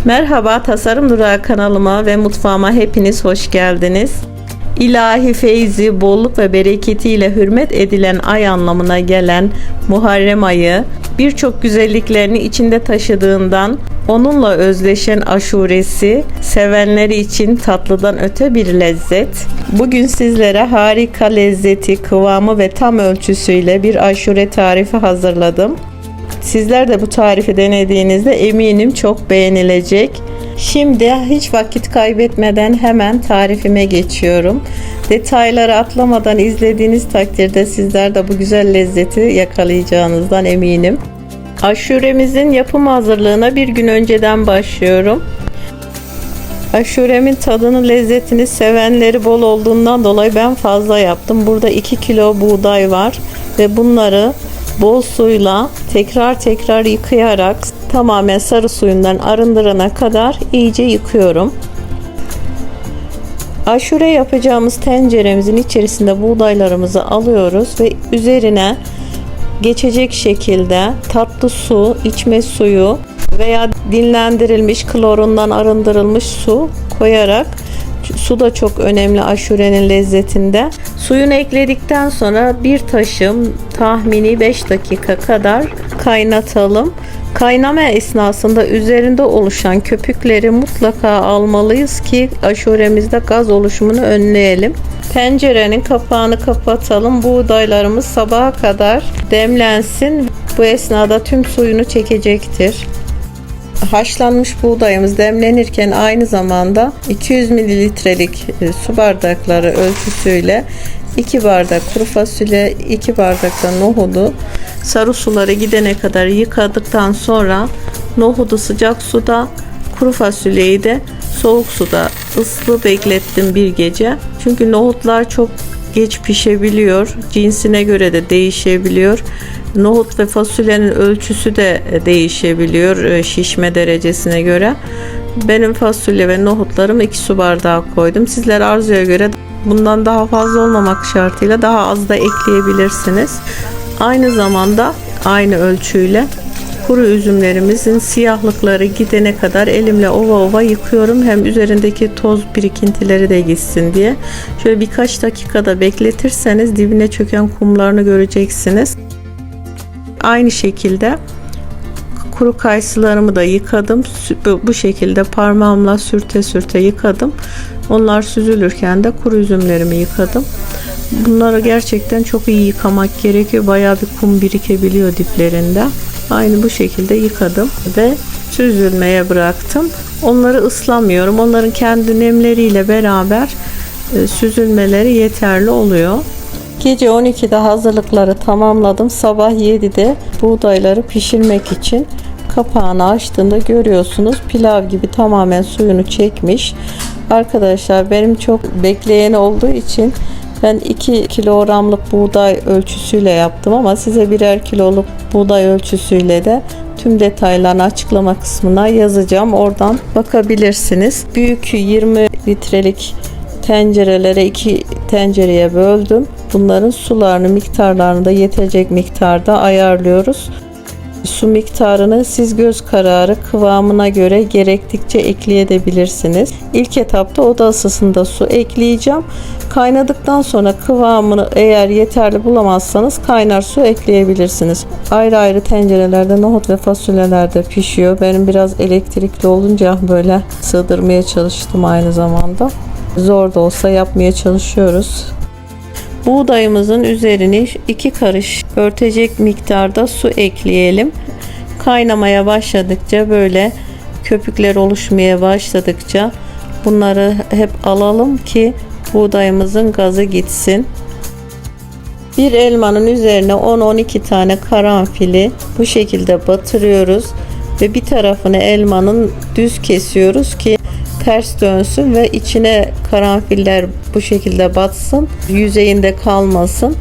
Merhaba, Tasarım Durağı kanalıma ve mutfağıma hepiniz hoş geldiniz. İlahi feyzi, bolluk ve bereketiyle hürmet edilen ay anlamına gelen Muharrem ayı, birçok güzelliklerini içinde taşıdığından onunla özleşen aşuresi, sevenleri için tatlıdan öte bir lezzet. Bugün sizlere harika lezzeti, kıvamı ve tam ölçüsüyle bir aşure tarifi hazırladım. Sizler de bu tarifi denediğinizde eminim çok beğenilecek. Şimdi hiç vakit kaybetmeden hemen tarifime geçiyorum. Detayları atlamadan izlediğiniz takdirde sizler de bu güzel lezzeti yakalayacağınızdan eminim. Aşuremizin yapım hazırlığına bir gün önceden başlıyorum. Aşuremin tadını, lezzetini sevenleri bol olduğundan dolayı ben fazla yaptım. Burada 2 kilo buğday var ve bunları bol suyla tekrar yıkayarak tamamen sarı suyundan arındırana kadar iyice yıkıyorum. Aşure yapacağımız tenceremizin içerisinde buğdaylarımızı alıyoruz ve üzerine geçecek şekilde tatlı su, içme suyu veya dinlendirilmiş klorundan arındırılmış su koyarak, su da çok önemli aşurenin lezzetinde. Suyunu ekledikten sonra bir taşım tahmini 5 dakika kadar kaynatalım. Kaynama esnasında üzerinde oluşan köpükleri mutlaka almalıyız ki aşuremizde gaz oluşumunu önleyelim. Tencerenin kapağını kapatalım. Buğdaylarımız sabaha kadar demlensin. Bu esnada tüm suyunu çekecektir. Haşlanmış buğdayımız demlenirken aynı zamanda 200 mililitrelik su bardakları ölçüsüyle 2 bardak kuru fasulye, 2 bardak da nohudu sarı suları gidene kadar yıkadıktan sonra nohudu sıcak suda, kuru fasulyeyi de soğuk suda ıslı beklettim bir gece. Çünkü nohutlar çok geç pişebiliyor. Cinsine göre de değişebiliyor. Nohut ve fasulyenin ölçüsü de değişebiliyor şişme derecesine göre. Benim fasulye ve nohutlarımı 2 su bardağı koydum. Sizler arzuya göre bundan daha fazla olmamak şartıyla daha az da ekleyebilirsiniz. Aynı zamanda aynı ölçüyle kuru üzümlerimizin siyahlıkları gidene kadar elimle ova yıkıyorum. Hem üzerindeki toz birikintileri de gitsin diye. Şöyle birkaç dakikada bekletirseniz dibine çöken kumlarını göreceksiniz. Aynı şekilde kuru kayısılarımı da yıkadım. Bu şekilde parmağımla sürte yıkadım. Onlar süzülürken de kuru üzümlerimi yıkadım. Bunları gerçekten çok iyi yıkamak gerekiyor. Bayağı bir kum birikebiliyor diplerinde. Aynı bu şekilde yıkadım ve süzülmeye bıraktım. Onları ıslamıyorum. Onların kendi nemleriyle beraber süzülmeleri yeterli oluyor. Gece 12'de hazırlıkları tamamladım. Sabah 7'de buğdayları pişirmek için kapağını açtığımda görüyorsunuz pilav gibi tamamen suyunu çekmiş. Arkadaşlar benim çok bekleyen olduğu için ben 2 kilogramlık buğday ölçüsüyle yaptım ama size birer kiloluk buğday ölçüsüyle de tüm detaylarını açıklama kısmına yazacağım. Oradan bakabilirsiniz. Büyük 20 litrelik tencerelere 2 tencereye böldüm. Bunların sularını, miktarlarını da yetecek miktarda ayarlıyoruz. Su miktarını siz göz kararı kıvamına göre gerektikçe ekleyebilirsiniz. İlk etapta oda ısısında su ekleyeceğim. Kaynadıktan sonra kıvamını eğer yeterli bulamazsanız kaynar su ekleyebilirsiniz. Ayrı tencerelerde nohut ve fasulyeler de pişiyor. Benim biraz elektrikli olunca böyle sığdırmaya çalıştım aynı zamanda. Zor da olsa yapmaya çalışıyoruz. Buğdayımızın üzerini 2 karış örtecek miktarda su ekleyelim. Kaynamaya başladıkça böyle köpükler oluşmaya başladıkça bunları hep alalım ki buğdayımızın gazı gitsin. Bir elmanın üzerine 10-12 tane karanfili bu şekilde batırıyoruz ve bir tarafını elmanın düz kesiyoruz ki ters dönsün ve içine karanfiller bu şekilde batsın, yüzeyinde kalmasın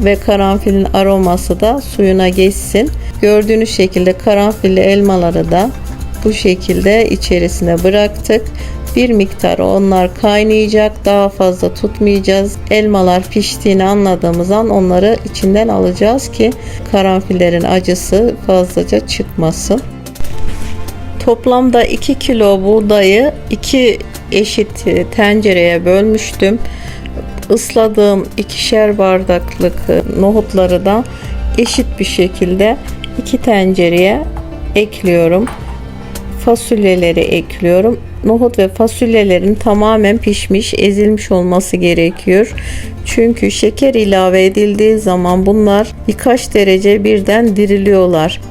ve karanfilin aroması da suyuna geçsin. Gördüğünüz şekilde karanfilli elmaları da bu şekilde içerisine bıraktık. Bir miktar onlar kaynayacak, daha fazla tutmayacağız. Elmalar piştiğini anladığımız an onları içinden alacağız ki karanfillerin acısı fazlaca çıkmasın. Toplamda 2 kilo buğdayı 2 eşit tencereye bölmüştüm. Isladığım 2'şer bardaklık nohutları da eşit bir şekilde 2 tencereye ekliyorum. Fasulyeleri ekliyorum. Nohut ve fasulyelerin tamamen pişmiş, ezilmiş olması gerekiyor. Çünkü şeker ilave edildiği zaman bunlar birkaç derece birden diriliyorlar.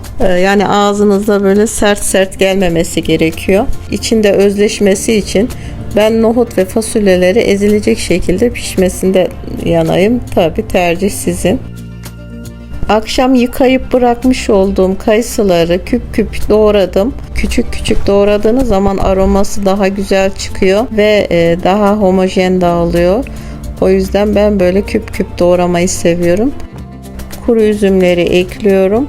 Yani ağzınıza böyle sert sert gelmemesi gerekiyor. İçinde özleşmesi için ben nohut ve fasulyeleri ezilecek şekilde pişmesinde yanayım. Tabi tercih sizin. Akşam yıkayıp bırakmış olduğum kayısıları küp küp doğradım. Küçük küçük doğradığınız zaman aroması daha güzel çıkıyor ve daha homojen dağılıyor. O yüzden ben böyle küp küp doğramayı seviyorum. Kuru üzümleri ekliyorum.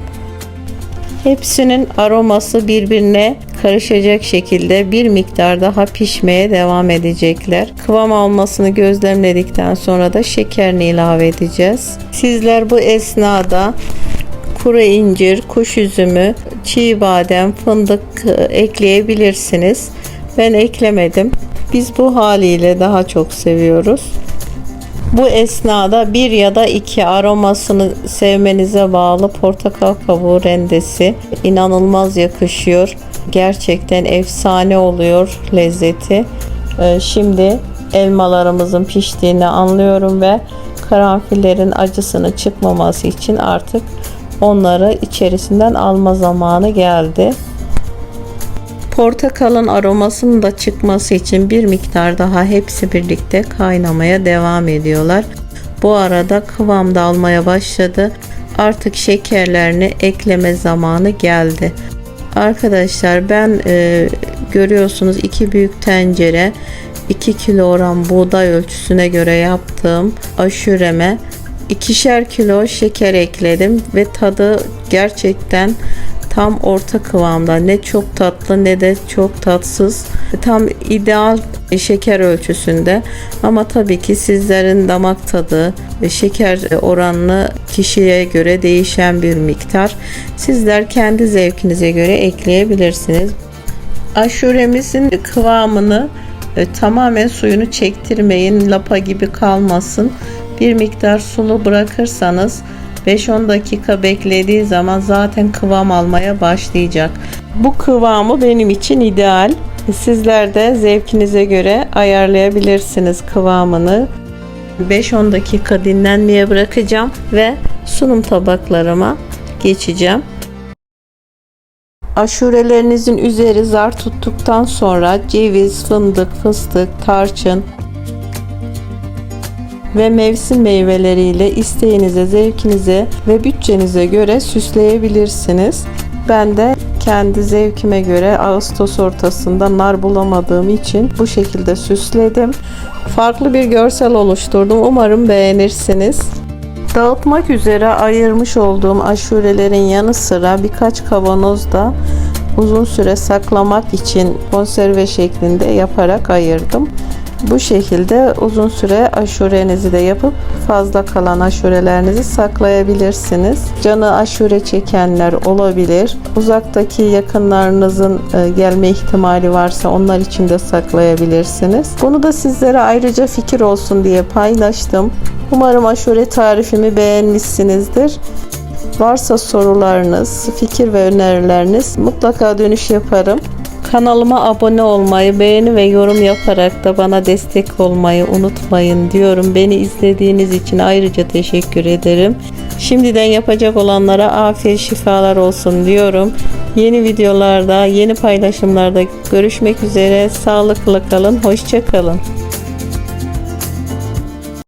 Hepsinin aroması birbirine karışacak şekilde bir miktar daha pişmeye devam edecekler. Kıvam almasını gözlemledikten sonra da şekerini ilave edeceğiz. Sizler bu esnada kuru incir, kuş üzümü, çiğ badem, fındık ekleyebilirsiniz. Ben eklemedim. Biz bu haliyle daha çok seviyoruz. Bu esnada 1 ya da 2 aromasını sevmenize bağlı portakal kabuğu rendesi inanılmaz yakışıyor. Gerçekten efsane oluyor lezzeti. Şimdi elmalarımızın piştiğini anlıyorum ve karanfillerin acısını çıkmaması için artık onları içerisinden alma zamanı geldi. Portakalın aromasının da çıkması için bir miktar daha hepsi birlikte kaynamaya devam ediyorlar. Bu arada kıvam da almaya başladı. Artık şekerlerini ekleme zamanı geldi. Arkadaşlar ben görüyorsunuz 2 büyük tencere 2 kilogram buğday ölçüsüne göre yaptığım aşureme 2'şer kilo şeker ekledim ve tadı gerçekten tam orta kıvamda, ne çok tatlı ne de çok tatsız, tam ideal şeker ölçüsünde. Ama tabii ki sizlerin damak tadı ve şeker oranını kişiye göre değişen bir miktar. Sizler kendi zevkinize göre ekleyebilirsiniz. Aşuremizin kıvamını tamamen suyunu çektirmeyin, lapa gibi kalmasın. Bir miktar sulu bırakırsanız 5-10 dakika beklediği zaman zaten kıvam almaya başlayacak. Bu kıvamı benim için ideal. Sizler de zevkinize göre ayarlayabilirsiniz kıvamını. 5-10 dakika dinlenmeye bırakacağım ve sunum tabaklarıma geçeceğim. Aşurelerinizin üzeri zar tuttuktan sonra ceviz, fındık, fıstık, tarçın ve mevsim meyveleriyle isteğinize, zevkinize ve bütçenize göre süsleyebilirsiniz. Ben de kendi zevkime göre Ağustos ortasında nar bulamadığım için bu şekilde süsledim. Farklı bir görsel oluşturdum. Umarım beğenirsiniz. Dağıtmak üzere ayırmış olduğum aşurelerin yanı sıra birkaç kavanoz da uzun süre saklamak için konserve şeklinde yaparak ayırdım. Bu şekilde uzun süre aşurenizi de yapıp fazla kalan aşurelerinizi saklayabilirsiniz. Canı aşure çekenler olabilir. Uzaktaki yakınlarınızın gelme ihtimali varsa onlar için de saklayabilirsiniz. Bunu da sizlere ayrıca fikir olsun diye paylaştım. Umarım aşure tarifimi beğenmişsinizdir. Varsa sorularınız, fikir ve önerileriniz mutlaka dönüş yaparım. Kanalıma abone olmayı, beğeni ve yorum yaparak da bana destek olmayı unutmayın diyorum. Beni izlediğiniz için ayrıca teşekkür ederim. Şimdiden yapacak olanlara afiyet şifalar olsun diyorum. Yeni videolarda, yeni paylaşımlarda görüşmek üzere. Sağlıklı kalın, hoşça kalın.